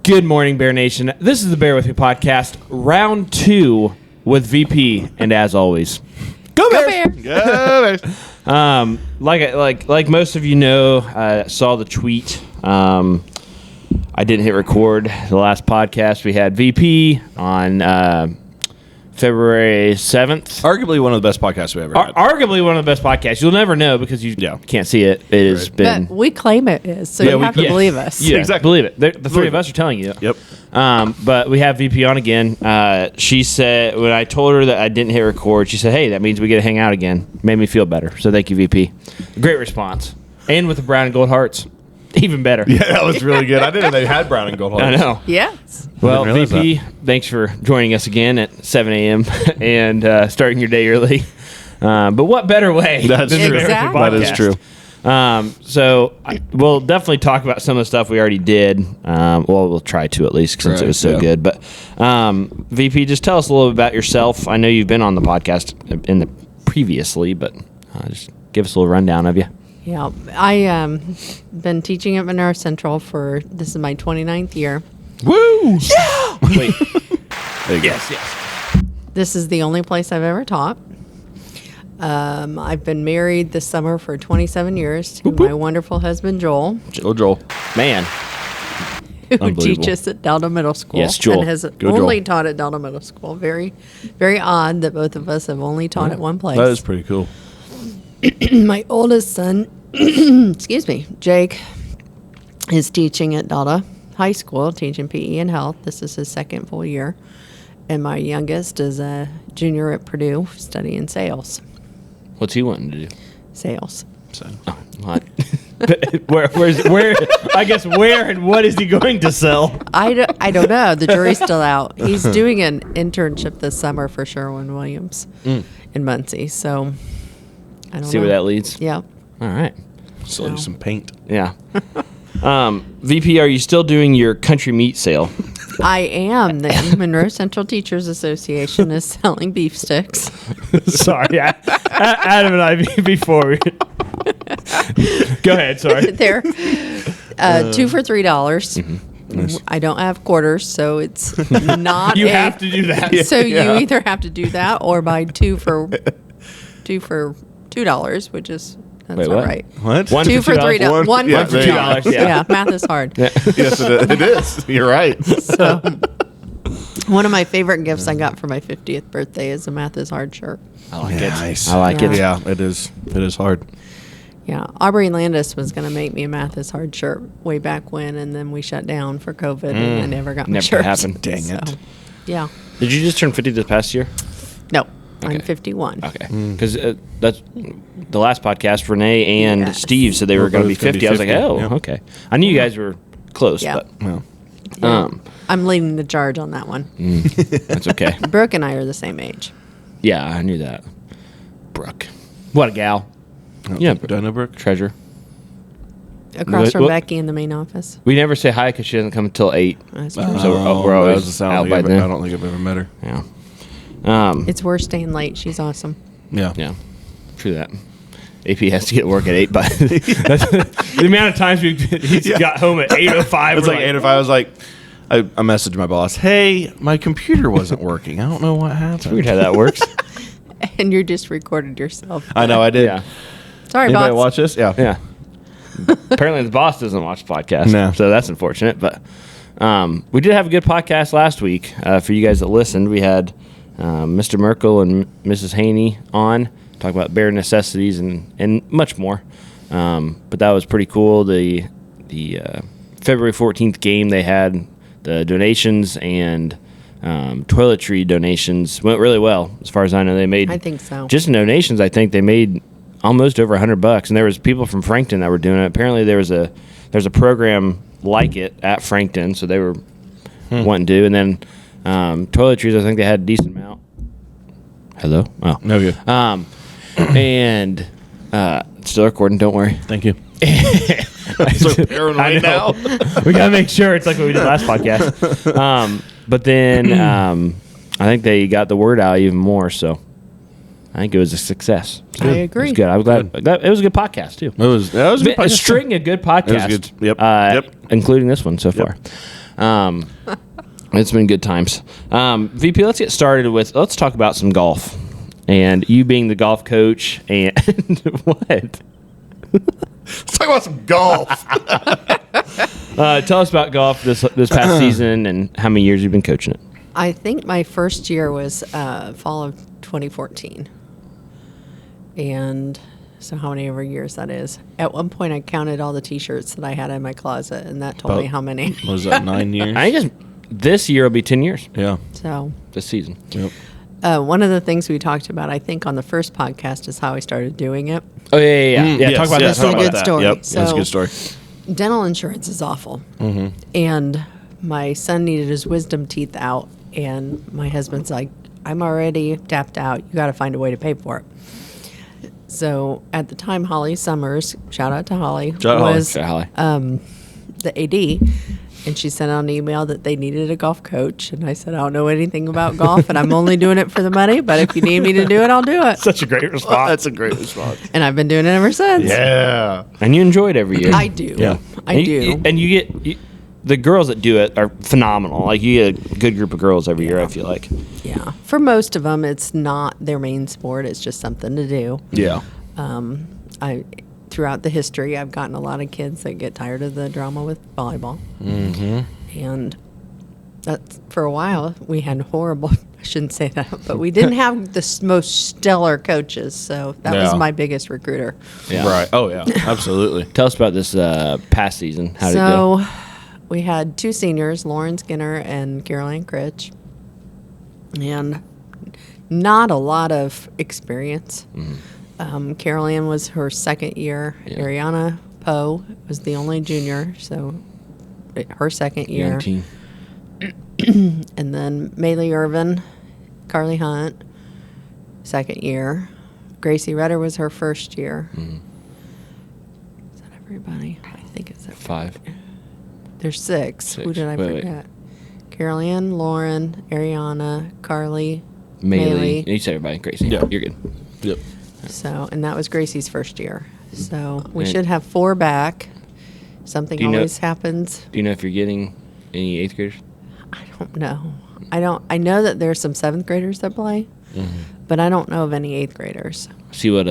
Good morning, Bear Nation. This is the Bear With Me podcast, round 2 with VP, and as always, go Bears! Go Bears! Like most of you know, saw the tweet. I didn't hit record the last podcast. We had VP on February 7th. Arguably one of the best podcasts we ever had. Arguably one of the best podcasts. You'll never know because you can't see it. It has been. But we claim it is, so you have to believe us. Yeah, Exactly. believe it. The three of us are telling you. Yep. But we have VP on again. She said, when I told her that I didn't hit record, she said, hey, that means we get to hang out again. Made me feel better. So thank you, VP. Great response. And with the brown and gold hearts. Even better. Yeah, that was really good. I didn't know they had brown and gold hearts. I know. Yes. Well, I didn't realize VP, thanks for joining us again at 7 a.m. and starting your day early. But what better way? That's than true. the Bear With Me Exactly. That is podcast? true. So we'll definitely talk about some of the stuff we already did. Well, we'll try to at least since it was so good. But VP, just tell us a little bit about yourself. I know you've been on the podcast previously, but just give us a little rundown of you. Yeah. I been teaching at Monroe Central this is my 29th year. Woo! Yeah. Wait. There you go. Yes. This is the only place I've ever taught. I've been married this summer for 27 years to my wonderful husband, Joel, Joel. Man. who Unbelievable. teaches at Delta Middle School. Yes, Joel. And has Joel. only taught at Delta Middle School. Very, very odd that both of us have only taught at one place. That is pretty cool. My oldest son, excuse me, Jake, is teaching at Delta High School, teaching PE and health. This is his second full year. And my youngest is a junior at Purdue studying sales. What's he wanting to do? Sales. So. What? where I guess where and what is he going to sell? I don't know. The jury's still out. He's doing an internship this summer for Sherwin-Williams in Muncie. So I don't See know. where that leads? Yeah. All right. Sell you some paint. Yeah. VP, are you still doing your country meat sale? I am. The Monroe Central Teachers Association is selling beef sticks. Sorry, Adam and I before we go ahead. Sorry. They're 2 for $3. I don't have quarters, so it's not. You have to do that. So you either have to do that or buy two for $2, which is that's Wait, not what? right. What? One Two for for $3. One- One yeah, for there you go. $2. Yeah. Yeah, math is hard. Yes, it is. You're right. So one of my favorite gifts I got for my 50th birthday is a Math is Hard shirt. I like it. Nice. I like it. Yeah, it is. It is hard. Yeah, Aubrey Landis was going to make me a Math is Hard shirt way back when, and then we shut down for COVID, and I never got my Never shirt. happened. Dang it. Yeah. Did you just turn 50 this past year? No, Okay. I'm 51. Okay. Because that's the last podcast. Renee and Yes. Steve said they were We're going to be both gonna be 50. I was like, 50, oh, yeah. okay. I knew you guys were close, Yeah. but Well, Yeah. I'm leading the charge on that one. that's okay. Brooke and I are the same age. Yeah, I knew that. Brooke. What a gal. Yeah, Donnabrook. treasure. Across What- from what- Becky in the main office. We never say hi because she doesn't come until 8. That's true. So we're always that doesn't sound out like by I've- then. I don't think I've ever met her. Yeah. It's worse staying late. She's awesome. Yeah. Yeah. True that. AP has to get to work at 8, but that's the amount of times he's got home at 8:05. It's like 8 if I was like, I messaged my boss, hey, my computer wasn't working. I don't know what happened. Weird how that works. And you just recorded yourself. I know, I did. Yeah. Sorry, Anybody boss. watch this? Yeah. Yeah. Apparently the boss doesn't watch the podcast. No. So that's unfortunate. But we did have a good podcast last week. For you guys that listened, we had Mr. Merkel and Mrs. Haney on, talk about bear necessities and much more. But that was pretty cool. The February 14th game, they had the donations and toiletry donations went really well. As far as I know, they made, I think so. just in donations, I think they made almost over $100, and there was people from Frankton that were doing it. Apparently, there's a program like it at Frankton, so they were wanting to. And then toiletries, I think they had a decent amount. Hello. Oh, No good. and still recording. Don't worry. Thank you. I'm so paranoid now. We gotta make sure it's like what we did last podcast. But then I think they got the word out even more. So I think it was a success. I agree. It was good. I was glad. It was a good podcast too. That was a good A podcast. string of good podcasts. It was good. Yep. Including this one so far. It's been good times. VP, let's get started with, let's talk about some golf. And you being the golf coach and what? Let's talk about some golf. Tell us about golf this past season and how many years you've been coaching it. I think my first year was fall of 2014. And so how many ever years that is. At one point, I counted all the T-shirts that I had in my closet, and that told me how many. What was that, 9 years? I think this year will be 10 years. Yeah. So This season. Yep. one of the things we talked about, I think, on the first podcast is how I started doing it. Oh, yeah. Yes, Talk about yes, that. That's a talk good about that. story. Yep, that's a So- good story. Dental insurance is awful. And my son needed his wisdom teeth out, and my husband's like, I'm already tapped out. You got to find a way to pay for it. So at the time, Holly Summers, shout out to Holly, Shout out Holly. was Shout out Holly. the AD, and she sent out an email that they needed a golf coach. And I said, I don't know anything about golf, and I'm only doing it for the money, but if you need me to do it, I'll do it. Such a great response. That's a great response. And I've been doing it ever since. Yeah. And you enjoy it every year. I do. Yeah. I And do. you get the girls that do it are phenomenal. Like you get a good group of girls every year, I feel like. Yeah. For most of them, it's not their main sport. It's just something to do. Yeah. Throughout the history, I've gotten a lot of kids that get tired of the drama with volleyball. And that's, for a while, we had horrible, I shouldn't say that, but we didn't have the most stellar coaches. So that was Yeah. my biggest recruiter. Yeah. Right. Oh, yeah. Absolutely. Tell us about this past season. How did it So go? we had two seniors, Lauren Skinner and Caroline Critch. And not a lot of experience. Caroline was her second year. Yeah. Ariana Poe was the only junior, so her second year. Young team. And then Maylee Irvin, Carly Hunt, second year. Gracie Redder was her first year. Is that everybody? I think it's everybody. 5. There's six. Who Six. did I Wait. forget? Caroline, Lauren, Ariana, Carly, Maylee. Maylee. You said everybody. Crazy. Yeah. You're good. Yep. So, and that was Gracie's first year. So we And- should have 4 back. Something Do you know- always happens. Do you know if you're getting any 8th graders? I don't know. I know that there's some 7th graders that play, but I don't know of any 8th graders. See what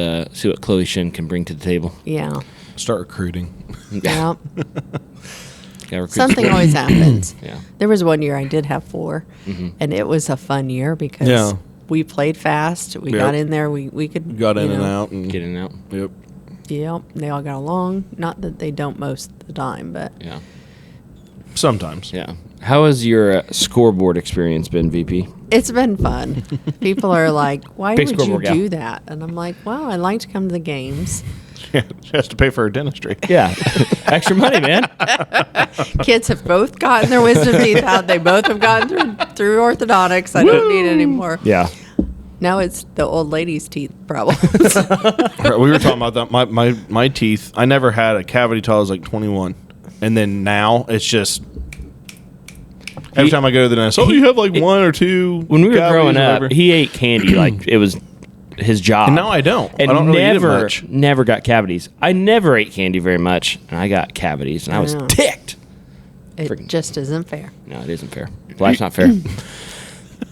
Chloe Shin can bring to the table. Yeah. Start recruiting. Yeah. Gotta recruit Something some- always happens. Yeah. There was one year I did have 4, and it was a fun year because Yeah. we played fast. We Yep. got in there. We could Got in you and know, out. And, Get in and out. Yep. Yep. They all got along. Not that they don't most of the time, but Yeah. Sometimes. Yeah. How has your scoreboard experience been, VP? it's been fun. People are like, "Why Big would you scoreboard gal. do that?" And I'm like, "Well, I like to come to the games." She has to pay for her dentistry. Yeah. Extra money, man. Kids have both gotten their wisdom teeth out. They both have gotten through orthodontics. I don't need any more. Yeah. Now it's the old lady's teeth problems. We were talking about that. My teeth, I never had a cavity till I was like 21. And then now it's just every time I go to the dentist, you have like 1 or 2. When we were cavities growing or up, whatever." he ate candy like it was his job. And now I don't. And I don't really eat it never, much. never got cavities. I never ate candy very much, and I got cavities, and I was Yeah. ticked. It Freaking- just isn't fair. No, it isn't fair. Life's not fair.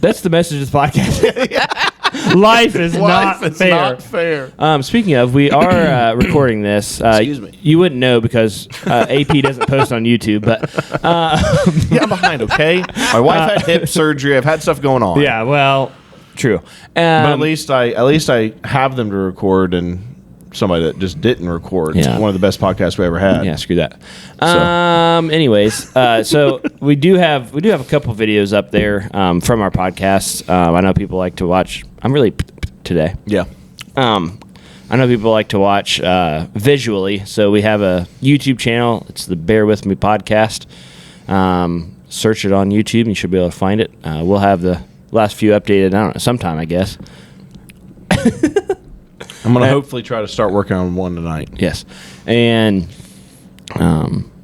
That's the message of the podcast. Life is Life not is fair. not fair. Speaking of, we are recording this. Excuse me. You wouldn't know because AP doesn't post on YouTube, but Yeah, I'm behind, okay? My wife had hip surgery. I've had stuff going on. yeah, well, true. But at least I have them to record, and somebody that just didn't record. Yeah. It's one of the best podcasts we ever had. Yeah, screw that. Anyways, so we do have a couple videos up there from our podcast. I know people like to watch. I'm really today. Yeah. I know people like to watch visually, so we have a YouTube channel. It's the Bear With Me podcast. Search it on YouTube, and you should be able to find it. We'll have the last few updated, I don't know, sometime, I guess. I'm going to hopefully try to start working on one tonight. Yes. And,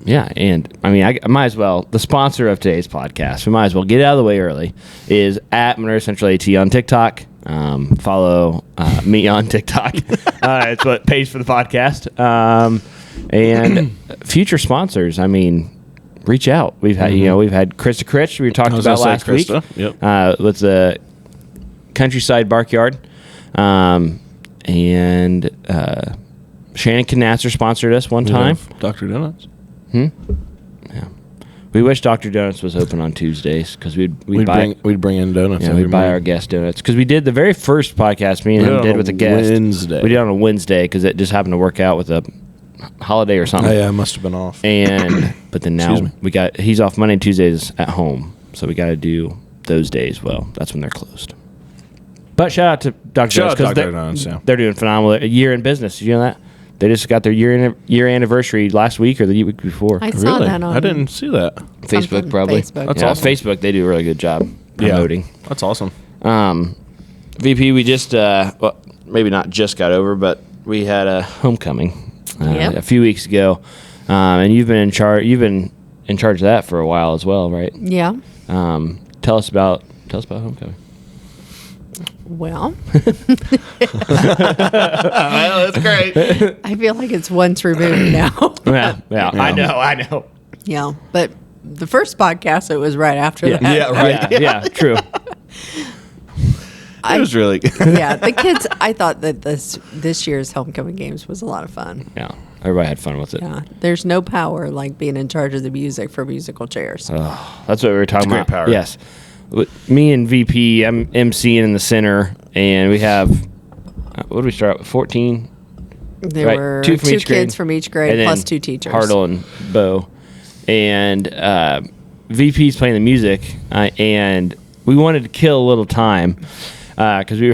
yeah, and, I mean, I might as well, the sponsor of today's podcast, we might as well get it out of the way early, is at Monroe Central AT on TikTok. Follow me on TikTok. It's what pays for the podcast. And future sponsors, I mean, reach out. We've had we've had Krista Critch we talked about last week. Yep. With the Countryside Barkyard, and Shannon Knatzer sponsored us one time. Dr. Donuts. Yeah. We wish Dr. Donuts was open on Tuesdays because we'd bring in donuts. Yeah, we'd buy our guest donuts because we did the very first podcast me and him did with a guest. Wednesday. We did it on a Wednesday because it just happened to work out with a holiday or something. Oh, yeah, it must have been off. But then now he's off Monday and Tuesdays at home, so we got to do those days. Well, that's when they're closed. But shout out to Dr. Donuts because they're doing phenomenal. A year in business. Did you know that? They just got their year anniversary last week or the week before. I saw that on I didn't see that. Facebook, probably. That's awesome. Facebook, they do a really good job promoting. That's awesome. VP, we just, well, maybe not just got over, but we had a homecoming a few weeks ago, and you've been in charge. You've been in charge of that for a while as well, right? Yeah. Tell us about homecoming. Well, that's great. I feel like it's once removed now. Yeah. I know. Yeah, but the first podcast, it was right after that. Yeah, right. Yeah, true. It was really good. Yeah, the kids. I thought that this year's homecoming games was a lot of fun. Yeah, everybody had fun with it. Yeah, there's no power like being in charge of the music for musical chairs. That's what we were talking about. Great power. Yes. Me and VP, I'm emceeing in the center, and we have, what did we start with, 14? There were two kids from each grade plus 2 teachers. Hartle and Bo. And VP's playing the music, and we wanted to kill a little time because we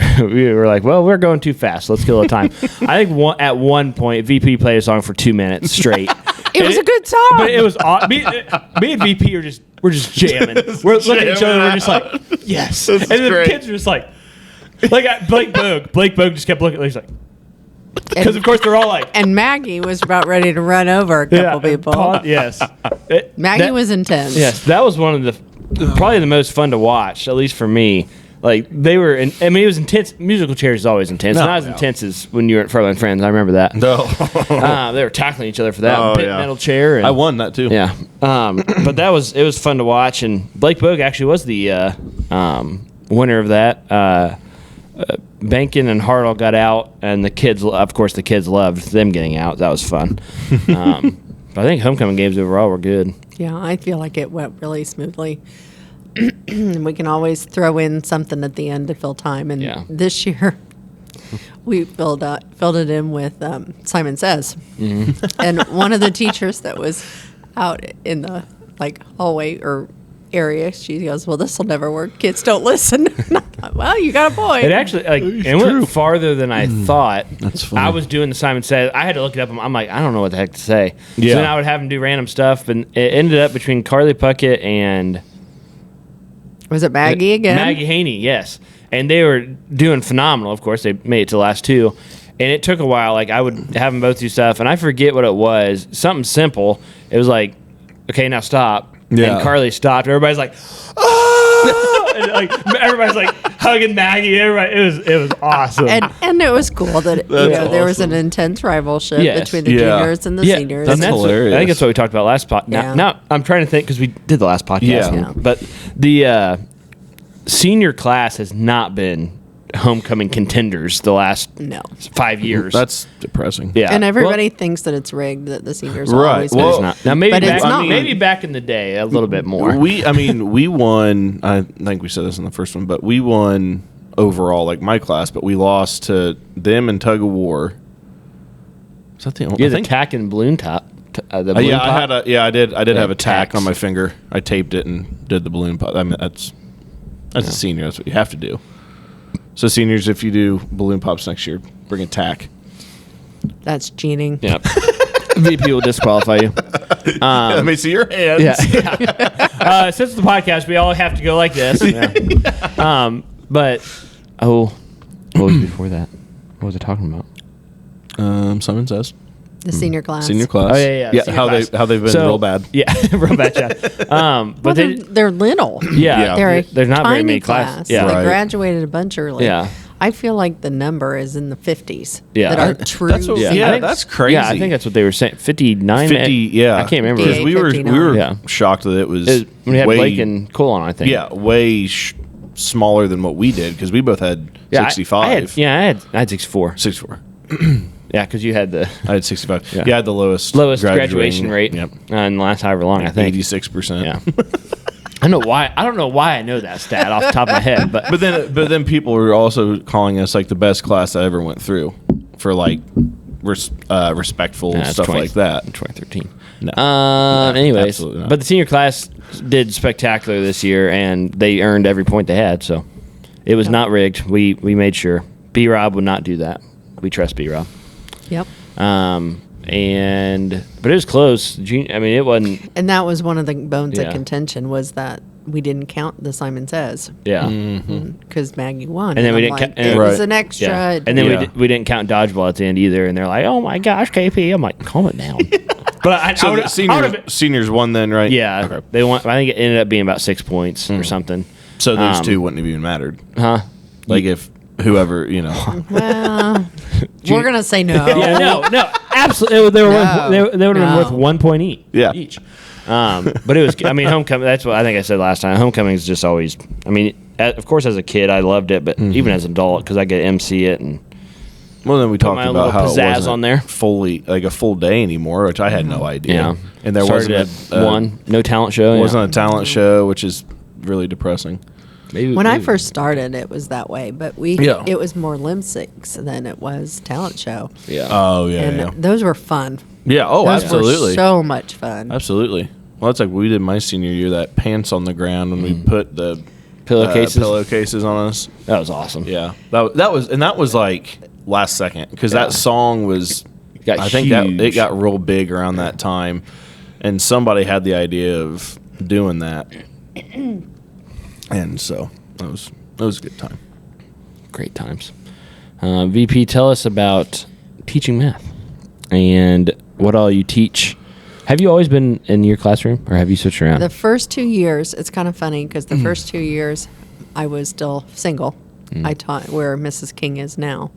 were like, well, we're going too fast. Let's kill a little time. I think at one point, VP played a song for 2 minutes straight. It was a good song. But it was me and VP we're just jamming. We're looking at each other. We're just like, yes. And then the kids are just like Blake Bogue. Blake Bogue just kept looking. He's like, because of course they're all like. And Maggie was about ready to run over a couple people. Yes. Maggie was intense. Yes, that was one of the probably the most fun to watch, at least for me. Like they were, it was intense. Musical chairs is always intense. Not as intense as when you were at Furland Friends. I remember that. No, they were tackling each other for that metal chair. I won that too. Yeah, but it was fun to watch. And Blake Bogue actually was the winner of that. Bankin and Hartle got out, and the kids loved them getting out. That was fun. But I think homecoming games overall were good. Yeah, I feel like it went really smoothly. We can always throw in something at the end to fill time. And this year, we filled it in with Simon Says. Mm-hmm. And one of the teachers that was out in the hallway or area, she goes, well, this will never work. Kids don't listen. Well, you got a point. It actually it went farther than I thought. That's funny. I was doing the Simon Says. I had to look it up. I'm like, I don't know what the heck to say. Yeah. So then I would have him do random stuff, and it ended up between Carly Puckett and was it Maggie again? Maggie Haney, yes. And they were doing phenomenal. Of course, they made it to the last 2. And it took a while. I would have them both do stuff, and I forget what it was. Something simple. It was like, okay, now stop. Yeah. And Carly stopped. Everybody's like, oh! And everybody's like hugging Maggie. Everybody, it was awesome. And it was cool that there was an intense rivalship between the juniors and the seniors. That's hilarious. I think that's what we talked about last podcast. Now I'm trying to think because we did the last podcast. Yeah. But the senior class has not been homecoming contenders the last 5 years. That's depressing. Yeah. And everybody thinks that it's rigged, that the seniors Right. always Well, win. Not. Now maybe But it's not. maybe back in the day a little bit more. We won. I think we said this in the first one, but we won overall, my class. But we lost to them in tug of war. Is that the only? You had the tack and balloon top. The balloon pop? I did have a tack tacks. on my finger. I taped it and did the balloon pop. I mean, that's a senior. That's what you have to do. So seniors, if you do balloon pops next year, bring a tack. That's cheating. Yep. VP will disqualify you. Let me see your hands. Yeah. Since the podcast, we all have to go like this. Yeah. But what was before that? What was I talking about? Simon Says. The senior class. Senior class. Oh yeah. Yeah. How they've been real bad. Yeah, real bad. Yeah. But they're little. Yeah. They're a there's not tiny very many class. classes. Yeah. They Right. graduated a bunch early. Yeah. I feel like the number is in the 50s. Yeah. That are true. That's what- seniors. yeah, I think- that's crazy. Yeah, I think that's what they were saying. 59. 50, yeah. I can't remember. 'Cause we were 59. Yeah. shocked that it was We had way, Blake and Cole on, I think. yeah, way smaller than what we did because we both had Yeah, 65. I had 64. 64. Yeah, because you had the I had 65. Yeah. Yeah, I had the lowest graduation rate Yep. in the last however long, I think. 86%. Yeah. I don't know why I know that stat off the top of my head, but But then people were also calling us like the best class I ever went through for like respectful Nah, it's stuff like that. 2013. No. Anyways, absolutely not. but the senior class did spectacular this year, and they earned every point they had. So it was not rigged. We made sure. B-Rob would not do that. We trust B-Rob. Yep. But it was close. I mean, it wasn't. And that was one of the bones Yeah. of contention was that we didn't count the Simon Says Yeah. because Maggie won. And then we I'm didn't like, ca- it Right. was an extra. Yeah. And then Yeah. we didn't count dodgeball at the end either. And they're like, "Oh my gosh, KP!" I'm like, "Calm it down." But I So would've- the I would've- seniors won then, right? yeah, Okay. they won. I think it ended up being about 6 points or something. So those two wouldn't have even mattered. Huh? Like if whoever, you know. Well, we're gonna say no. Yeah, no, absolutely. They would have been No. worth 1 point each. Yeah. Each. But it was. I mean, homecoming. That's what I think I said last time. Homecoming is just always. I mean, of course, as a kid, I loved it, but even as an adult, because I get to MC it and. Well, then we talked my about little how it pizzazz wasn't on there. fully like a full day anymore, which I had no idea. Yeah, and there Started wasn't at one no talent show. wasn't a talent show, which is really depressing. Maybe, When I maybe- first started, it was that way, but Yeah. it was more Limsics than it was talent show, Yeah. Oh yeah, and yeah, those were fun. yeah. Oh, Those absolutely, were so much fun. absolutely. Well, that's like we did my senior year. That pants on the ground when we put the Pillowcases? on us. That was awesome. Yeah, that was like last second because Yeah. that song was. Got I think that huge. it got real big around that time, and somebody had the idea of doing that, and so that was a good time. Great times. VP, tell us about teaching math and what all you teach. Have you always been in your classroom, or have you switched around? The first 2 years, it's kind of funny because the first 2 years, I was still single. I taught where Mrs. King is now,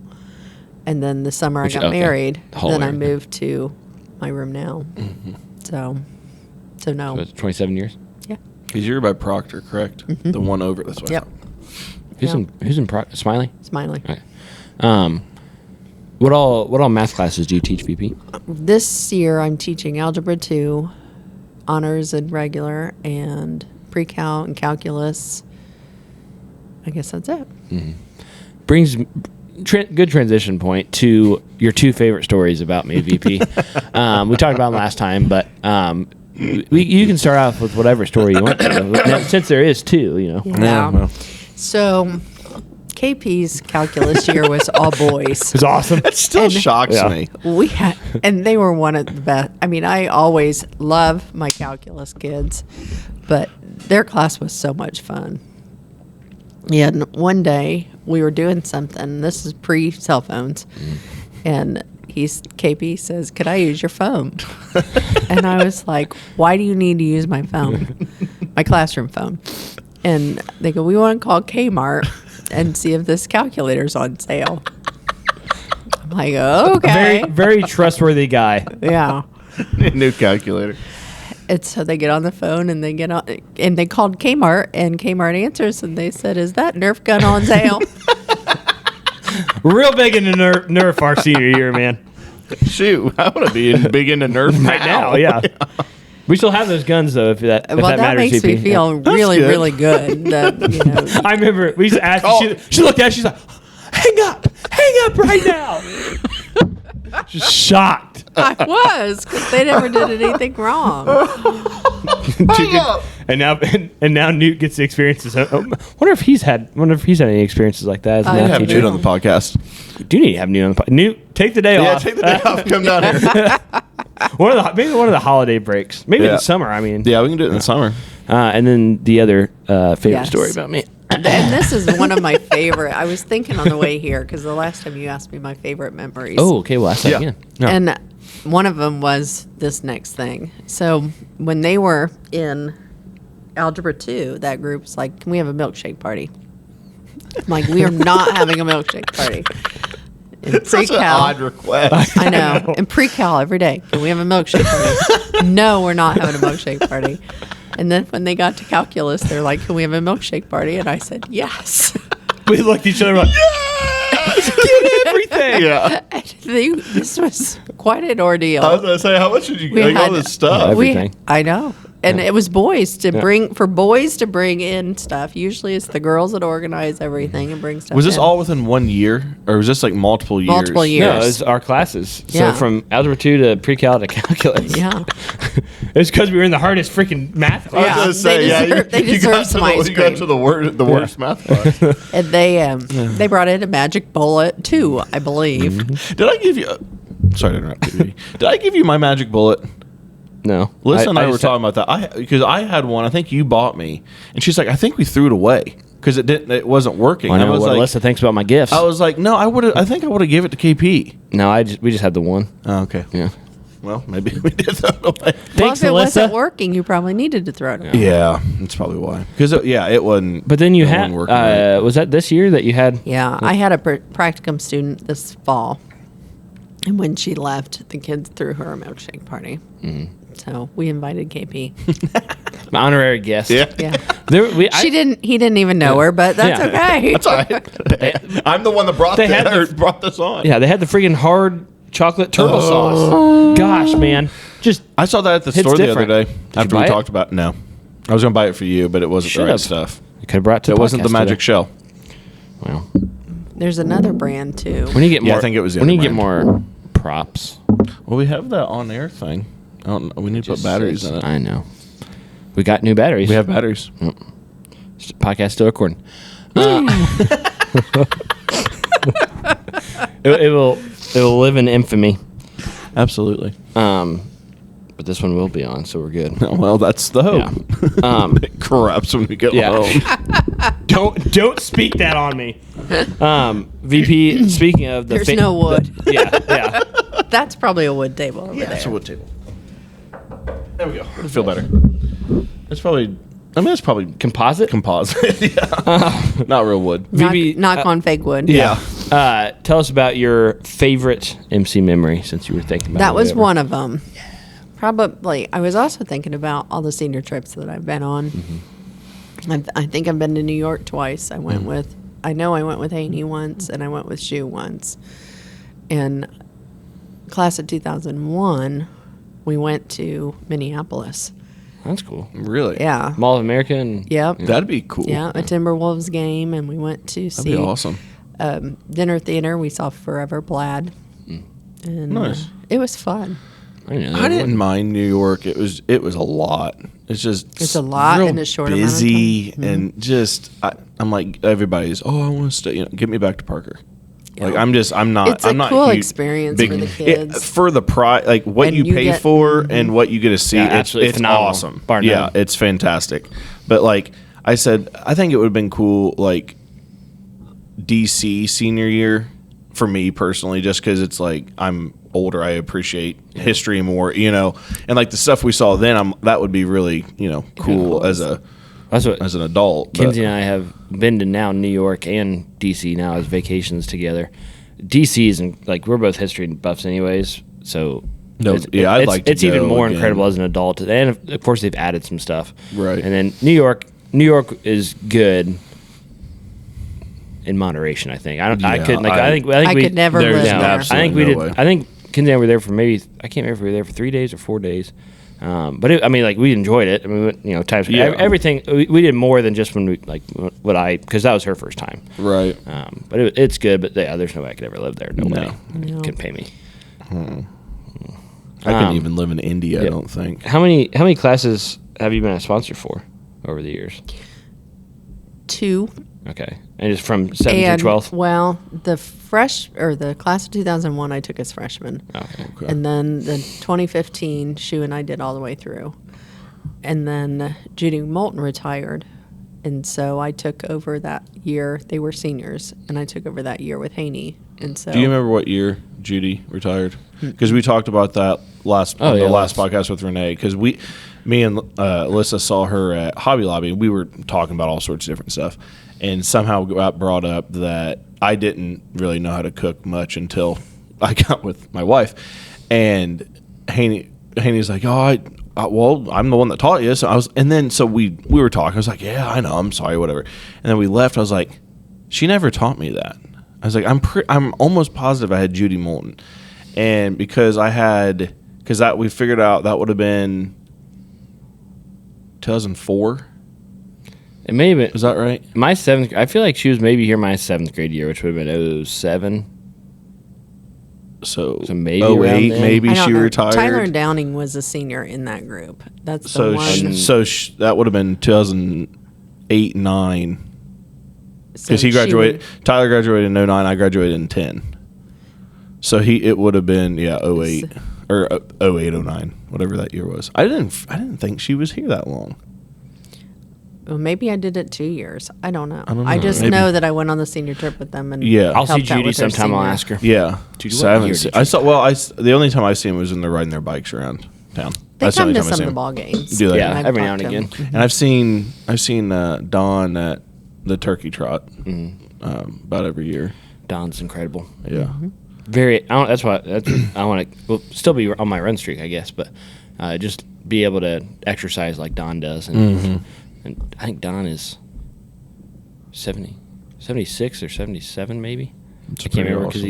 and then the summer Which- I got okay. married. Whole Then I area. moved to my room now. So no. So 27 years. Yeah. Because you're by Proctor, correct? The one over. That's what I Yep. thought. Who's in Smiley? Smiley. Okay. What all math classes do you teach, VP? This year I'm teaching Algebra 2, Honors and Regular, and Pre-Cal and Calculus. I guess that's it. Brings good transition point to your two favorite stories about me, VP. We talked about them last time, but you can start off with whatever story you want to. Since there is two, you know. Yeah. well. So KP's calculus year was all boys. It's awesome. It still shocks Yeah. me. We had, and they were one of the best. I mean, I always love my calculus kids, but their class was so much fun. Yeah, and one day we were doing something. This is pre-cell phones, and KP says, "Could I use your phone?" And I was like, "Why do you need to use my phone, my classroom phone?" And they go, "We want to call Kmart and see if this calculator's on sale." I'm like, "Okay, Very very trustworthy guy. yeah." New calculator. And so they get on the phone and they get on, and they called Kmart, and Kmart answers, and they said, "Is that Nerf gun on sale?" Real big into Nerf our senior year, man. Shoot, I want to be big into Nerf Right now, yeah. We still have those guns though. If that Well, that matters, makes me VP. feel really, good. really good. That, you know, I remember we used to ask. Oh. She looked at. She's like, hang up right now." Just shocked. I was, because they never did anything wrong. And now Newt gets the experiences. Wonder if he's had any experiences like that as a I math have teacher. Newt on the podcast. You do need to have Newt on the podcast. Newt, take the day Yeah, off. take the day off. Come down here. Maybe one of the holiday breaks. Maybe in Yeah. the summer. I mean, Yeah, we can do it in the summer. And then the other favorite Yes. story about me. And this is one of my favorite. I was thinking on the way here, because the last time you asked me my favorite memories. Oh, okay. Well, ask that Yeah. again. And one of them was this next thing. So when they were in Algebra 2, that group was like, "Can we have a milkshake party?" I'm like, we are not having a milkshake party. In Such an odd request. I know. In pre-cal every day. Can we have a milkshake party? No, we're not having a milkshake party. And then when they got to calculus, they're like, can we have a milkshake party? And I said, yes. We looked at each other like, yes! Get everything! Yeah. And this was quite an ordeal. I was going to say, how much did you We get all had- this stuff? Everything. I know. And it was boys to bring in stuff. Usually it's the girls that organize everything and bring stuff Was this in. all within 1 year? Or was this like multiple years? Multiple years. No, it's our classes. Yeah. So from Algebra 2 to Pre-Cal to Calculus. Yeah. It's because we were in the hardest freaking math I was class. Yeah. going to say, They you deserve got some to ice you got cream. to the worst math class. And they brought in a magic bullet too, I believe. Did I give you... sorry to interrupt you. Did I give you my magic bullet? No. Lisa and I were just- talking about that. Because I had one. I think you bought me, and she's like, "I think we threw it away because it wasn't working." I know was what like, Alyssa thinks about my gifts. I was like, "No, I think I would have gave it to KP." No, we just had the one. Oh, okay. Yeah. Well, maybe we did throw it away. Well, Thanks, if it wasn't Alyssa. working, you probably needed to throw it away. Yeah, that's probably why. Because it wasn't. But then you it had, wasn't working right. was that this year that you had? Yeah, I had a practicum student this fall, and when she left, the kids threw her a milkshake party. So we invited KP. My honorary guest. Yeah. Yeah, He he didn't even know her, but that's Yeah. okay. That's all right. I'm the one that brought They had brought this on. Yeah, they had the freaking hard chocolate turtle sauce. Gosh, man. Just I saw that at the It's store different. the other day you after we buy it? talked about. No, I was gonna buy it for you, but it wasn't the right Should've. stuff. you could have brought to It the wasn't the podcast magic today. shell. Well, There's another brand too. we need to get more. Yeah, I think it was the We need to other get more props. Well, we have that on air thing. I don't know. We need to put batteries in it. I know. We got new batteries. We have batteries. Podcast still recording. It will live in infamy. Absolutely. But this one will be on, so we're good. Well, that's the hope. It corrupts when we get home. Don't speak that on me. VP, speaking of the There's no wood. yeah. That's probably a wood table over That's a there. wood table. There we go. I feel better. It's probably. I mean, it's probably Composite? composite. Yeah. Not real wood. VP, Knock on fake wood. Yeah. Tell us about your favorite MC memory since you were thinking about it. That was whatever. one of them. Probably. I was also thinking about all the senior trips that I've been on. I think I've been to New York twice. I went with Haney once, and I went with Shu once. And class of 2001, we went to Minneapolis. That's cool. Really? Yeah. Mall of America and Yep. That'd be cool. Yeah, a Timberwolves game, and we went to That'd be see awesome. dinner theater. We saw Forever Plaid. And Nice. it was fun. I didn't know I that didn't one. mind New York. It was a lot. It's just It's a lot real in a short amount of busy time. and just I'm like everybody's. Oh, I want to stay. Get me back to Parker. Like I'm not. It's a I'm not cool huge- experience for the kids. for the price, like what And you you pay get- for and what you get to see. Yeah, it's absolutely it's phenomenal, awesome. bar Yeah, none. it's fantastic. But like I said, I think it would have been cool. Like DC senior year for me personally, just because it's like I'm older, I appreciate history more, and like the stuff we saw then, that would be really, cool cool. as That's what an adult. but- Kinsey and I have been to now New York and DC now as vacations together. DC is like we're both history buffs anyways, so No, yeah, I'd like to it's even go more again. incredible as an adult, and of course they've added some stuff. Right. And then New York is good in moderation. I think I Yeah, couldn't like I- I think I we could never there's live there. I absolutely think we no did. way. I think Kinsey and I were there for maybe I can't remember if we were there for 3 days or 4 days. But I mean, like we enjoyed it. I mean, times Yeah. everything. We did more than just when we because that was her first time. Right. But it's good. But yeah, there's no way I could ever live there. No, way. No. Couldn't pay me. I couldn't even live in India. I yeah. don't think. How many classes have you been a sponsor for over the years? 2. Okay, and just from 7th And to 12th. well, the class of 2001 I took as freshman. Okay. Okay. And then the 2015, Shu and I did all the way through. And then Judy Moulton retired. And so I took over that year. They were seniors. And I took over that year with Haney. And so Do you remember what year Judy retired? Because we talked about that last Oh, on the yeah, last podcast with Renee. Because me and Alyssa saw her at Hobby Lobby. We were talking about all sorts of different stuff, and somehow got brought up that I didn't really know how to cook much until I got with my wife. And Haney's like, well, I'm the one that taught you. So we were talking. I was like, yeah, I know. I'm sorry, whatever. And then we left. I was like, she never taught me that. I was like, I'm almost positive I had Judy Moulton, and because we figured out that would have been 2004. It may have been. Is that right? My seventh. I feel like she was maybe here my 7th grade year, which would have been 07. So maybe 08, around then. maybe I don't she know. retired. Tyler Downing was a senior in that group. That's the So one. that would have been 2008, 9. Because So he graduated. Tyler graduated in 09. I graduated in 10. So it would have been 08 or 08, 09, whatever that year was. I didn't think she was here that long. Well, maybe I did it 2 years. I don't know. don't I know. just Maybe. know that I went on the senior trip with them, and Yeah. I'll see helped out Judy with their sometime. I'll senior. ask her. Yeah. Judy, So what I haven't year seen. did you I saw. Well, the only time I've seen them was when they're riding their bikes around town. They That's the come only to time I've some seen of the them. ball games. Do they? Yeah, I've every now talked and to again. them. And I've seen Don at the turkey trot about every year. Don's incredible. Yeah. Very. I want to still be on my run streak, I guess, but just be able to exercise like Don does, and I think Don is 76 or 77, maybe. I can't remember because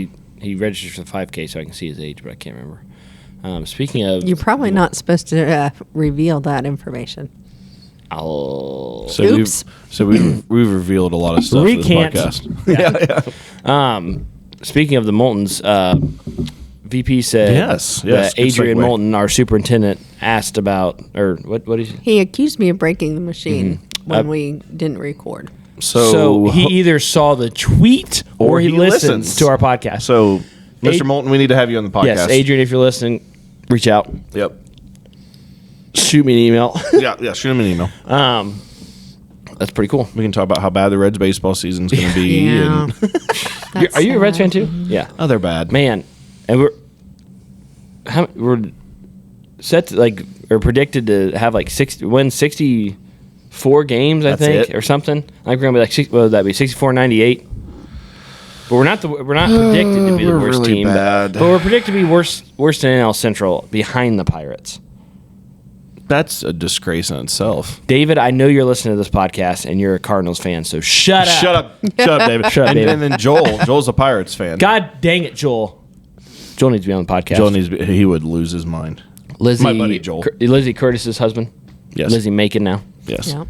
he registers for the 5K, so I can see his age, but I can't remember. Speaking of, You're probably not supposed to reveal that information. I'll Oops. We've revealed a lot of stuff in this Recant. podcast. Speaking of the Moultons, VP said Yes, that good Adrian segue. Moulton, our superintendent, asked about, or what is he? He accused me of breaking the machine when Uh, we didn't record. So he either saw the tweet or he listens to our podcast. So, Mr. Moulton, we need to have you on the podcast. Yes, Adrian, if you're listening, reach out. Yep. Shoot me an email. Yeah. Shoot him an email. That's pretty cool. We can talk about how bad the Reds baseball season's going to be. Yeah. And, Are you a Reds fan too? Yeah. oh, they're bad. Man, and we're set to or predicted to have 64 games, I That's think, it. or something. I think we're gonna be what would that be, 64-98? But we're not predicted to be the We're worst really team. bad. But we're predicted to be worse than NL Central, behind the Pirates. That's a disgrace in itself. David, I know you're listening to this podcast and you're a Cardinals fan, so shut up. Shut up, David. Shut up, David. And then Joel's a Pirates fan. God dang it, Joel. Joel needs to be on the podcast. Joel he would lose his mind. Lizzie, my buddy Joel. Lizzie Curtis's husband. Yes. Lizzie Macon now. Yes. Yeah.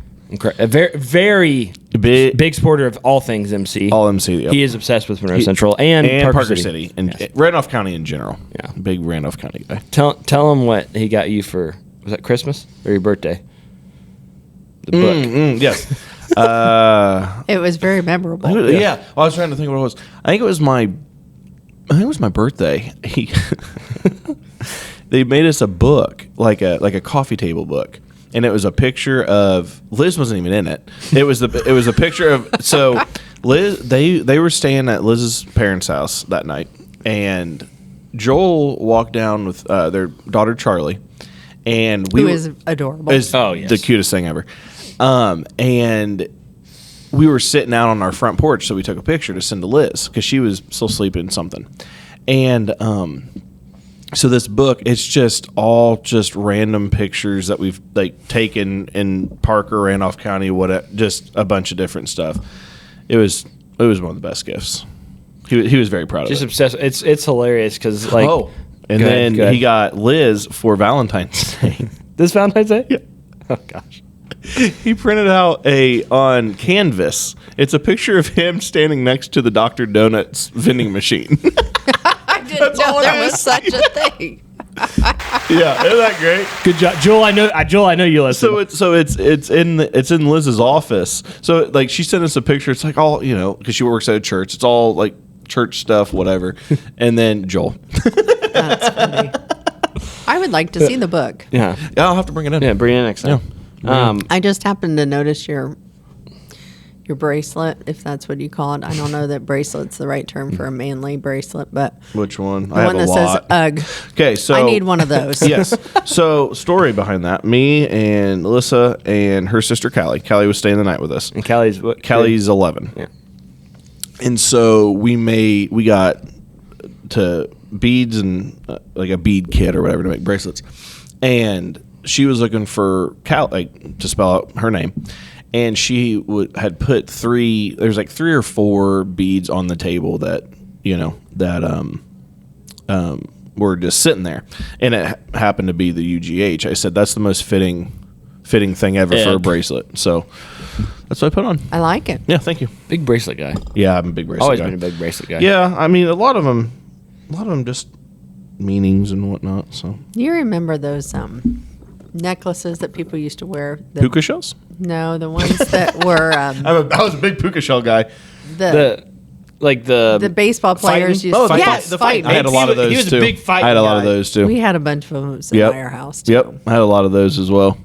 A very, very big supporter of all things MC. All MC. Yep. He is obsessed with Monroe Central and Parker City. And Randolph County in general. Yeah. Big Randolph County guy. Tell him what he got you for, was that Christmas or your birthday? The book. Yes. It was very memorable. Yeah. I was trying to think what it was. I think it was my birthday. They made us a book, like a coffee table book. And it was a picture of Liz wasn't even in it. It was a picture of Liz. They were staying at Liz's parents' house that night, and Joel walked down with their daughter Charlie, and Who is adorable. is the cutest thing ever. And we were sitting out on our front porch, so we took a picture to send to Liz because she was still sleeping something, and so this book, it's just all random pictures that we've taken in Parker, Randolph County, just a bunch of different stuff. It was one of the best gifts. He was very proud of it. Just obsessed. It's hilarious because and then he got Liz for Valentine's Day. This Valentine's Day. Yeah. Oh gosh. He printed out on canvas. It's a picture of him standing next to the Dr. Donuts vending machine. I didn't know there was such a thing. Yeah, isn't that great? Good job, Joel. I know you listen. So it's in Liz's office. So she sent us a picture. It's like all because she works at a church. It's all church stuff, whatever. And then Joel. That's funny. I would like to see the book. Yeah. I'll have to bring it in. Yeah. Bring it in next time. I just happened to notice your bracelet, if that's what you call it. I don't know that bracelet's the right term for a manly bracelet, but Which one? the one that says UGG. Okay, so I need one of those. Yes. So, story behind that. Me and Alyssa and her sister Callie. Callie was staying the night with us. And Callie's what? Callie's 11. Yeah. And so we got to beads and like a bead kit or whatever to make bracelets. And she was looking for to spell out her name. And she had put there's like 3 or 4 beads on the table that, were just sitting there. And it happened to be the UGH. I said, that's the most fitting thing ever for a bracelet. So that's what I put on. I like it. Yeah, thank you. Big bracelet guy. Yeah, I'm a big bracelet Always guy. been a big bracelet guy. Yeah, I mean, a lot of them just meanings and whatnot. So You remember those necklaces that people used to wear? puka shells. No, the ones that were I was a big puka shell guy. the The baseball players fighting? used Oh, to the yes, fight. fighting. I had a lot of those he was a too. big fighting I had a lot of guy. those too. We had a bunch of those in our house too. Yep, I had a lot of those as well.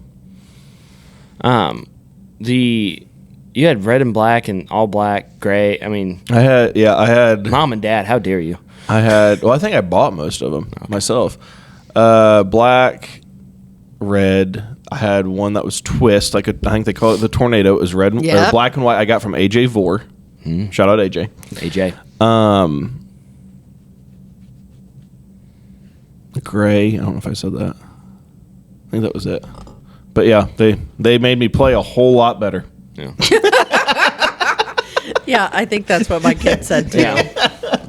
You had red and black and all black, gray. I mean, I had mom and dad, how dare you? well, I think I bought most of them myself. Black, red. I had one that was twist. I think they call it the tornado. It was red, or Yep. black and white. I got from AJ Vore. Shout out AJ. AJ. Gray. I don't know if I said that. I think that was it. But yeah, they made me play a whole lot better. Yeah. Yeah, I think that's what my kid said too.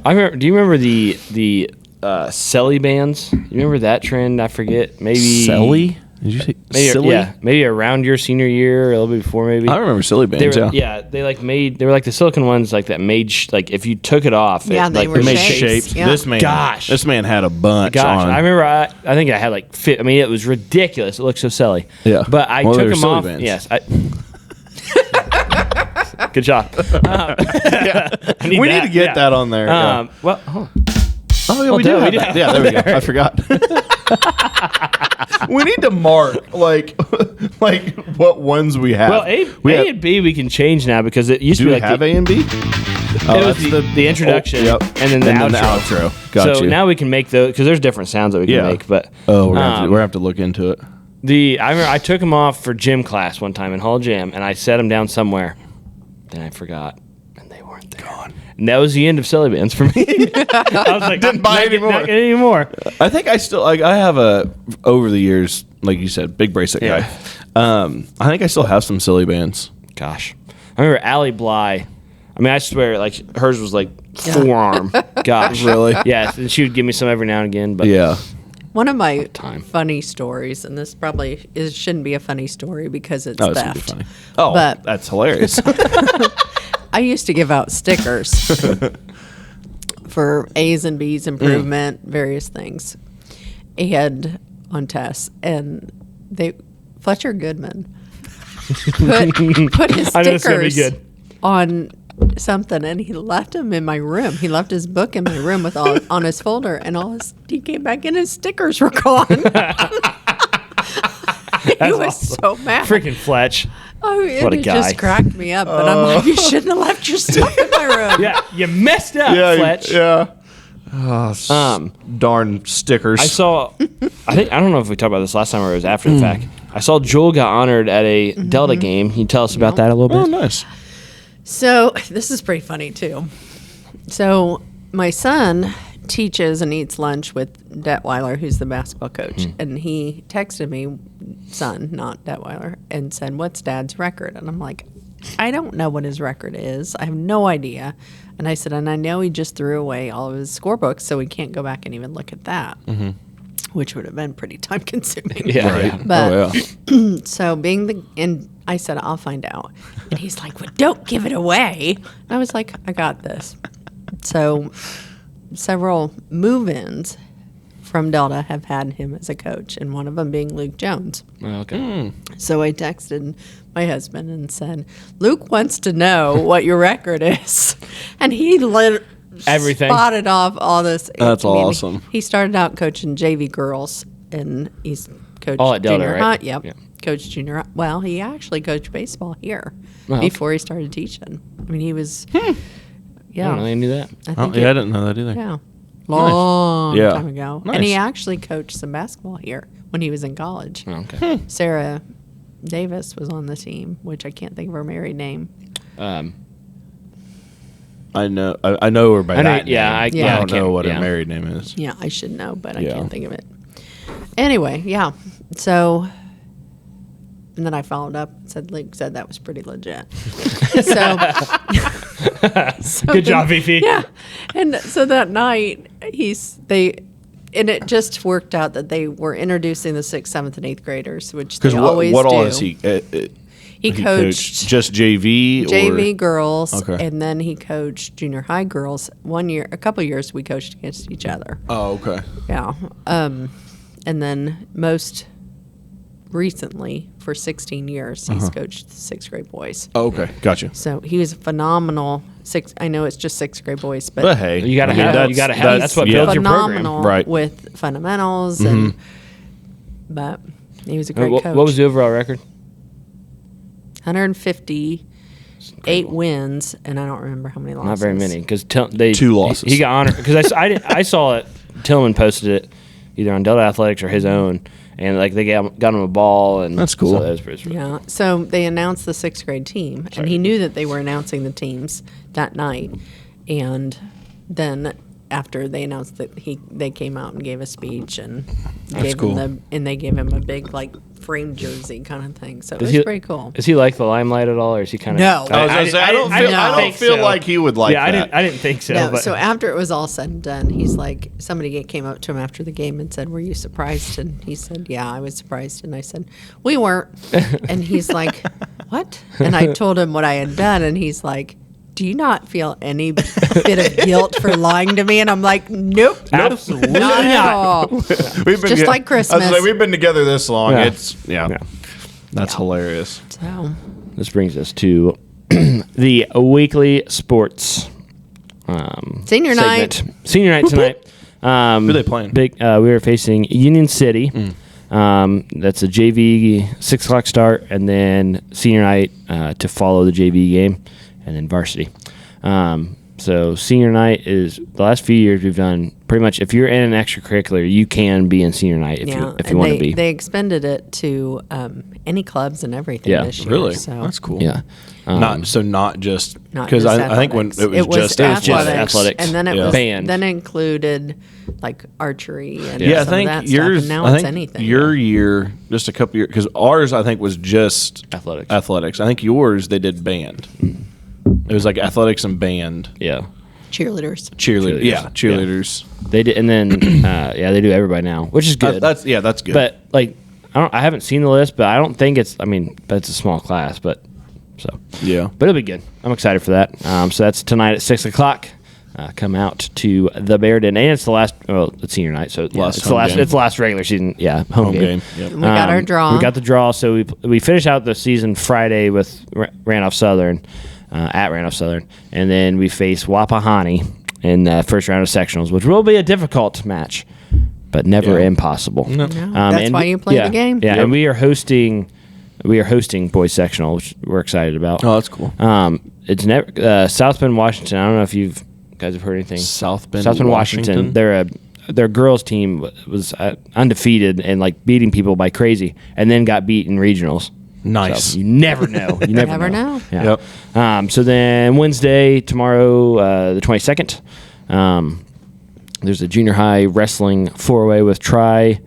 I remember. Do you remember the Selly bands? You remember that trend? I forget. Maybe Selly? Did you say Maybe, silly? Yeah, maybe around your senior year or a little bit before. Maybe I remember silly bands. they were, yeah. they were like the silicone ones, like that made like if you took it off, Yeah, it, they like, were it made shapes. Shaped. Yeah. This man had a bunch. Gosh, on. I remember. I think I had like fit. I mean, it was ridiculous. It looked so silly. Yeah. but I Well, they took were them silly off. bands. Yes. Good job. We need to get that on there. Yeah. Well, Oh yeah, we do have that. Yeah, there we go. I forgot. We need to mark like what ones we have. well, A and B we can change now because it used do to be we like have A and B? it was the introduction, yep. and then the outro. Got so you. now we can make those because there's different sounds that we can make. But we're gonna have to look into it. I remember I took them off for gym class one time in hall gym, and I set them down somewhere. Then I forgot, and they weren't there. Gone. And that was the end of silly bands for me. I was like, Didn't buy any more. Not getting any more. I think I still I have over the years, like you said, big bracelet guy. I think I still have some silly bands. Gosh, I remember Allie Bly. I mean, I swear, like hers was like forearm. Gosh, Really? Yes, and she would give me some every now and again. But Yeah. One of my Time. funny stories, and this probably shouldn't be a funny story because it's Oh, it's gonna be theft. funny. Oh, But- that's hilarious. I used to give out stickers for A's and B's improvement, various things. And on tests, and Fletcher Goodman put his I know this is gonna be stickers good. on something, and he left them in my room. He left his book in my room with all on his folder, and he came back and his stickers were gone. He was so mad. freaking Fletch. Oh, What a it guy. just cracked me up. But I'm like, you shouldn't have left your stuff in my room. Yeah, you messed up, Fletch. Yeah. Oh, darn stickers. I saw. I don't know if we talked about this last time or it was after the fact. I saw Joel got honored at a Delta game. Can you tell us about that a little Oh, bit? nice. So this is pretty funny too. So my son teaches and eats lunch with Detweiler, who's the basketball coach, and he texted me, son, not Detweiler, and said, "What's Dad's record?" And I'm like, I don't know what his record is. I have no idea. And I said, and I know he just threw away all of his scorebooks, so we can't go back and even look at that, which would have been pretty time consuming. Yeah, right. But Oh, so and I said, I'll find out. And he's like, well, don't give it away. And I was like, I got this. So several move-ins from Delta have had him as a coach, and one of them being Luke Jones. Oh, okay. So I texted my husband and said, Luke wants to know what your record is. And he Everything. spotted off all this. That's awesome. He started out coaching JV girls, and he's coached All at Delta, junior right? high. Yep. Yeah. coached junior. Well, he actually coached baseball here okay. before he started teaching. I mean, he was. I Yeah, don't know, I knew that. I Oh, think yeah, I didn't know that either. yeah, long Yeah. time ago. Nice. And he actually coached some basketball here when he was in college. Oh, okay. Sarah Davis was on the team, which I can't think of her married name. I know her by I know- that yeah, name. I- I yeah, I don't know can't- what yeah. her married name is. Yeah, I should know, but I Yeah. can't think of it. Anyway, yeah. So, and then I followed up and said, Luke said that was pretty legit. so Good job, Fifi. Yeah. And so that night, and it just worked out that they were introducing the 6th, 7th, and 8th graders, which they Because always what do. all is he? He coached just JV. JV girls, Okay. and then he coached junior high girls. A couple years we coached against each other. Oh, okay. Yeah. And then most recently, for 16 years, he's coached 6th grade boys. Oh, okay. Gotcha. So he was phenomenal. I know it's just 6th grade boys, but But hey, You gotta have. You gotta have. That's what yeah. builds your program. phenomenal Right. with fundamentals. And but he was a great What coach. was the overall record? 158 wins, and I don't remember how many losses. Not very many, because they 2 losses. He got honored because I saw it. Tillman posted it either on Delta Athletics or his own, and like they got him a ball, and That's cool. So that was pretty sweet. Yeah. So they announced the 6th grade team, and he knew that they were announcing the teams that night. And then after they announced that they came out and gave a speech and cool. they gave him a big like framed jersey kind of thing. So it was he- pretty cool. Is he like the limelight at all, or is he kind of? No. I was gonna say, I don't think feel so. like he would like yeah, that. I didn't think so. No, but so after it was all said and done, he's like, somebody came up to him after the game and said, "Were you surprised?" And he said, "Yeah, I was surprised." And I said, "We weren't." And he's like, "What?" And I told him what I had done, and he's like, "Do you not feel any bit of guilt for lying to me?" And I'm like, "Nope, Absolutely not at not. all." We've just like I was Christmas. like, we've been together this long. Yeah. Yeah. That's hilarious. So this brings us to the weekly sports Senior night. segment. Senior night tonight. Who they playing? We are facing Union City. That's a JV 6 o'clock start, and then senior night to follow the JV game, and then varsity. So senior night is the last few years we've done pretty much. If you're in an extracurricular, you can be in senior night if you and want to be. they expended it to any clubs and everything Yeah, this year. Really? So That's cool. Yeah. not just Not because just I think when athletics. it was just athletics. and then it Yeah. was Band. then included like archery and Yeah, I some of think that yours. stuff. And now I it's think anything. your year, just a couple years, because ours I think was just Athletics. Athletics. I think yours they did band. It was like athletics and band. Yeah. cheerleaders. Cheerleaders. Yeah, cheerleaders. They did, and then they do everybody now, which is good. That's good. But like, I haven't seen the list, but I don't think it's. I mean, but it's a small class, but yeah, but it'll be good. I'm excited for that. So that's tonight at 6 o'clock. Come out to the Bearden, and it's the last. Well, it's senior night, so it's home the last. game. It's the last regular season. Yeah, home game. Yep. We got our draw. We got the draw. So we finished out the season Friday with Randolph Southern at Randolph Southern, and then we face Wapahani in the first round of sectionals, which will be a difficult match, but never impossible. No. That's why you play the game. Yeah, Yep. and we are hosting boys sectional, which we're excited about. Oh, that's cool. It's never South Bend, Washington. I don't know if you guys have heard anything. South Bend, Washington. Their girls team was undefeated and like beating people by crazy, and then got beat in regionals. Nice. So you never know. You never know. Yeah. Yep. So then Wednesday, tomorrow, the 22nd, there's a junior high wrestling 4-way with Tri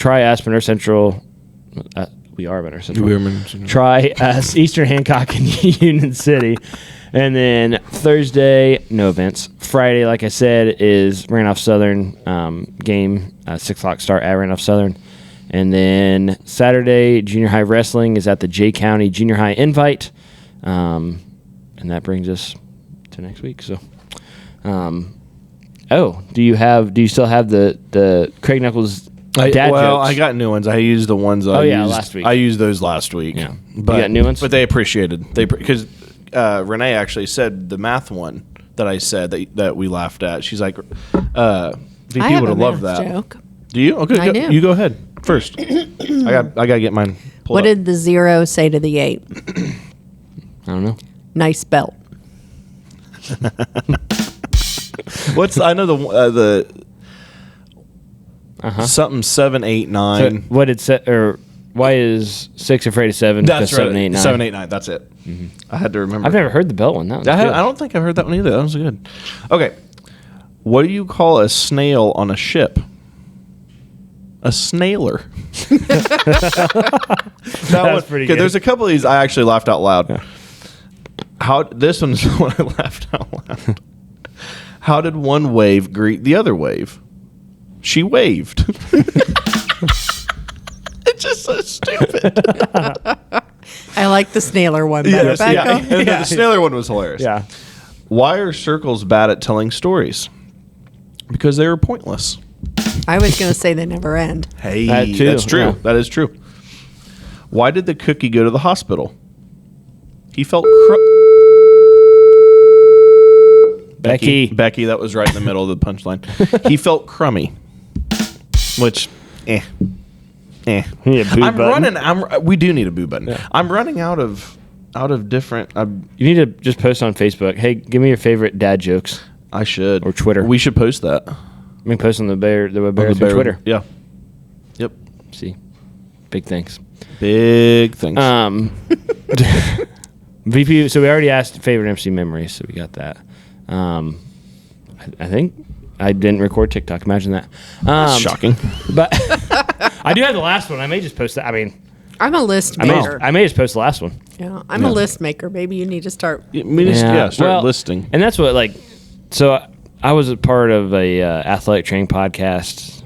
Monroe Central. We are Monroe Central. Tri Eastern Hancock and Union City. And then Thursday, no events. Friday, like I said, is Randolph Southern game, 6 o'clock start at Randolph Southern. And then Saturday, junior high wrestling is at the Jay County Junior High Invite. And that brings us to next week. So, do you still have the Craig Knuckles dad jokes? I got new ones. I used the ones I used last week. I used those last week. Yeah. But, You got new ones? But they appreciated. Because Renee actually said the math one that I said that we laughed at. She's like, VP I have would a have loved math that. joke. Do you? Okay, I do. You go ahead. first. I gotta get mine pulled What up. did the 0 say to the 8? I don't know. Nice belt. I know the something 7, 8, 9. So what did why is 6 afraid of 7? That's because right. 7, 8, 9. 7, 8, 9. That's it. I had to remember. I've never heard the belt one. That one's I good. don't think I've heard that one either. That was good. Okay. What do you call a snail on a ship? A snailer. That was pretty good. There's a couple of these I actually laughed out loud. Yeah. This one's the one I laughed out loud. How did one wave greet the other wave? She waved. It's just so stupid. I like the snailer one better. Yes, yeah. Becca. And the snailer one was hilarious. Yeah. Why are circles bad at telling stories? Because they are pointless. I was going to say they never end. Hey, That too, that's true. yeah. That is true. Why did the cookie go to the hospital? He felt Becky. Becky, that was right in the middle of the punchline. He felt crummy. Which, You need a boo button. we do need a boo button. Yeah. I'm running out of different. You need to just post on Facebook. Hey, give me your favorite dad jokes. I should. Or Twitter. We should post that. I mean, post on the Bear On the Bear- Twitter. Yeah. Yep. See, big things. Big things. VP. So we already asked favorite MC memories, so we got that. I think I didn't record TikTok. Imagine that. Shocking. But I do have the last one. I may just post that. I mean, I'm a list I maker. may just post the last one. Yeah, I'm a list maker. Maybe you need to start. Start Well, listing. And that's what So I was a part of a athletic training podcast.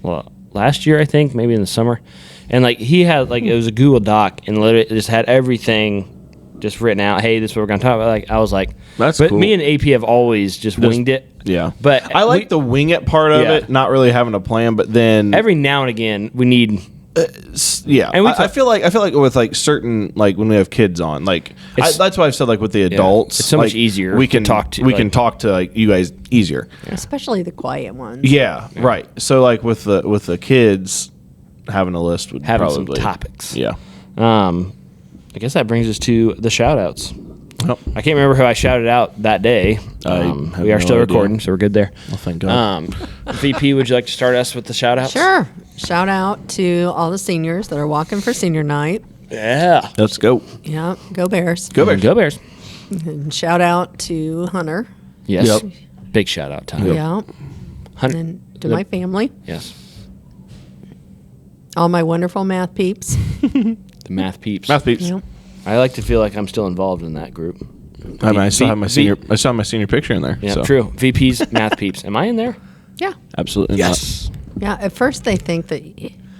Well, last year I think, maybe in the summer, and he had it was a Google Doc and literally it just had everything just written out. Hey, this is what we're gonna talk about. I was like, That's but cool. me and AP have always just winged it. Yeah. But I like the wing it part of Yeah. it, not really having a plan, but then every now and again we need. yeah. and we I feel like with certain when we have kids on, It's- that's why I've said with the adults, It's so much easier We can to talk to, we can talk to you guys easier. Especially the quiet ones. Yeah, right. So with the kids, having a list would having probably some topics. Yeah. I guess that brings us to the shout outs. Well, I can't remember who I shouted out that day. I have We are no still idea. recording, so we're good there. well, thank God. VP, would you like to start us with the shout outs? Sure. Shout out to all the seniors that are walking for senior night. Yeah. Let's go. Yeah, go Bears. Go Bears. Go Bears. And shout out to Hunter. Yes. Yep. Big shout out to Yeah. Hunter. And to my family, Yes. all my wonderful math peeps. The math peeps. Math peeps. Yeah. I like to feel like I'm still involved in that group. I still have my V- senior. I still have my senior picture in there. Yeah, so. true. VP's math peeps. Am I in there? Yeah. Absolutely Yes. Yeah. At first they think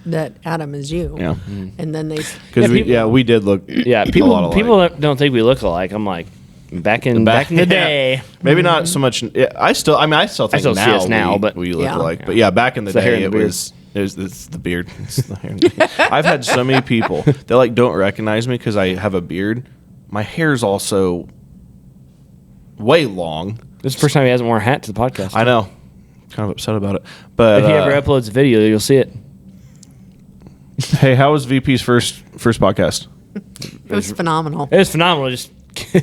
that Adam is you. not. Yeah. And then they Because Yeah, we did look. Yeah. a lot People alike. people that don't think we look alike. I'm like, back in the yeah. day. Maybe not so much. Yeah, I still think still see now us now, we, but- we look Yeah. alike. But yeah, back in the the hair day, and the beard. it's the beard. It's the hair. I've had so many people that don't recognize me because I have a beard. My hair's also way long. This is the first time he hasn't worn a hat to the podcast. I know. Kind of upset about it. But If he ever uploads a video, you'll see it. hey, how was VP's first podcast? it was phenomenal. It was phenomenal. Just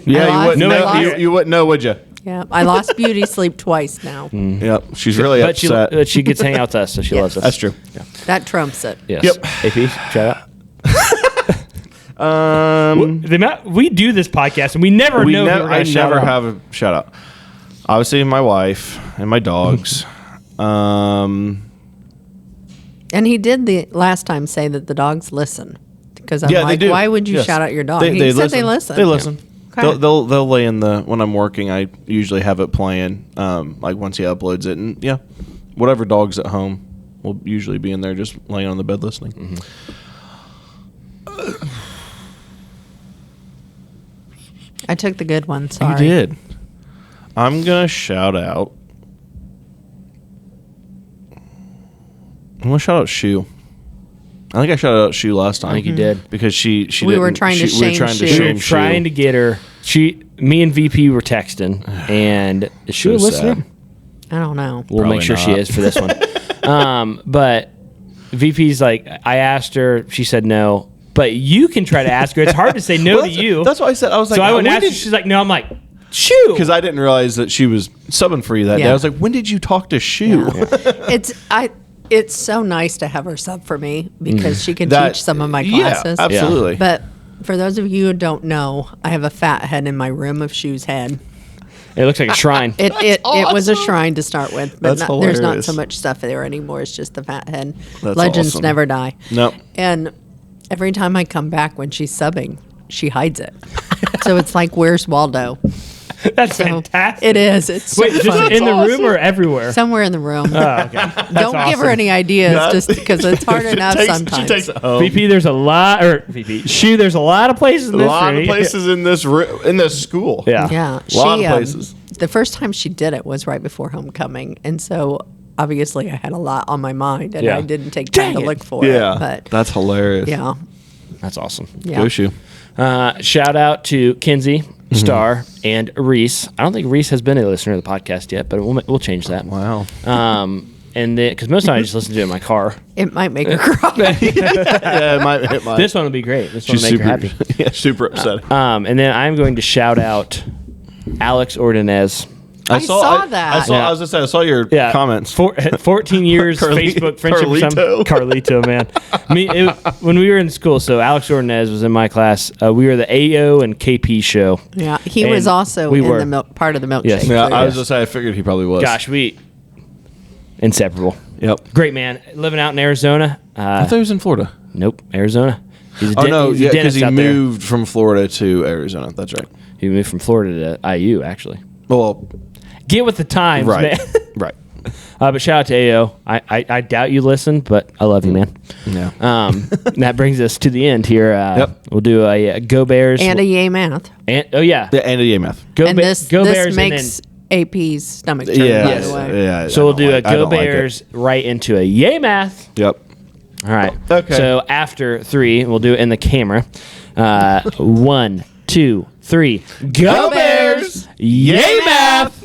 Yeah, lost- you wouldn't I know. lost- You wouldn't know, would you? Yeah. I lost beauty sleep twice now. Yep. She's really but upset. she gets to hang out with us, so she Yes. loves us. That's true. That trumps it. Yes. Yep. AP, shout out. We do this podcast and we never know. I never have a shout out. Obviously, my wife and my dogs. And he did the last time say that the dogs listen. Because I'm Yeah, they like, do. why would you Yes. shout out your dog? They he said listen. they listen. They listen. Okay. They'll lay in when I'm working. I usually have it playing. Once he uploads it, and yeah, whatever dog's at home will usually be in there just laying on the bed listening. I took the good one. Sorry. You did. I'm gonna shout out. I'm gonna shout out Shu. I think I shouted out Shu last time. I think you did. Because she We were didn't- trying to we were shame trying to Shu. shame Trying to get her. Me and VP were texting, and is she a So listener? sad. I don't know. We'll Probably make sure she not. is for this one. But VP's like, I asked her, she said no, but you can try to ask her. It's hard to say no to you. That's what I said. I was like, so I went and asked her. She's like, no. I'm like, Shoo. Because I didn't realize that she was subbing for you that day. I was like, when did you talk to Shoo? Yeah. It's so nice to have her sub for me because she can teach some of my classes. Yeah, absolutely. But for those of you who don't know, I have a fat head in my room of Shoo's head. It looks like a shrine. It was a shrine to start with, but there's not so much stuff there anymore. It's just the fat head. That's Legends awesome. never die. Nope. And every time I come back when she's subbing, she hides it. So it's like, where's Waldo? That's fantastic. It is. It's Wait, so just fun. in the room or everywhere? Somewhere in the room. Oh, okay. Don't give her any ideas, just because it's hard enough sometimes. She takes it home. VP, there's a lot, or VP, Shoo, there's a lot of places in A this lot of city. places in this school. Yeah. Yeah. A lot of places. The first time she did it was right before homecoming. And so obviously I had a lot on my mind and Yeah. I didn't take time to look for Yeah. it. But That's hilarious. yeah. That's awesome. Yeah. Go Shoo. Shout out to Kinsey, Star, and Reese. I don't think Reese has been a listener to the podcast yet, but we'll change that. Wow. And then, because most of the time I just listen to it in my car. It might make her cry. Yeah, it might. This one will be great. This one She's will make super, her happy. yeah, super upset. And then I'm going to shout out Alex Ordonez. I saw that. I was just saying, I saw your comments. 14 years Facebook friendship with Carlito, man. When we were in school, so Alex Ordonez was in my class. We were the AO and KP show. Yeah. He And was also we in were. the part of the milkshake. Yes. Yeah, too. I was just saying, I figured he probably was. Gosh, inseparable. Yep. Great man. Living out in Arizona. I thought he was in Florida. Nope, Arizona. He's a Oh, no, he's a yeah, because dentist he out there. moved from Florida to Arizona. That's right. He moved from Florida to IU, actually. Well, Get with the times, right. man. Right. But shout out to AO. I doubt you listen, but I love you, man. Yeah. That brings us to the end here. Yep. We'll do a Go Bears. And a yay math. Oh, yeah. The end of the AMF. Go, And this Go Bears. makes AP's stomach turn, Yeah. by the way. Yeah. So we'll do a I Go don't like it. Bears right into a Yay Math. Yep. All right. Okay. So after 3, we'll do it in the camera. 1, 2, 3. Go Bears! Yay Math!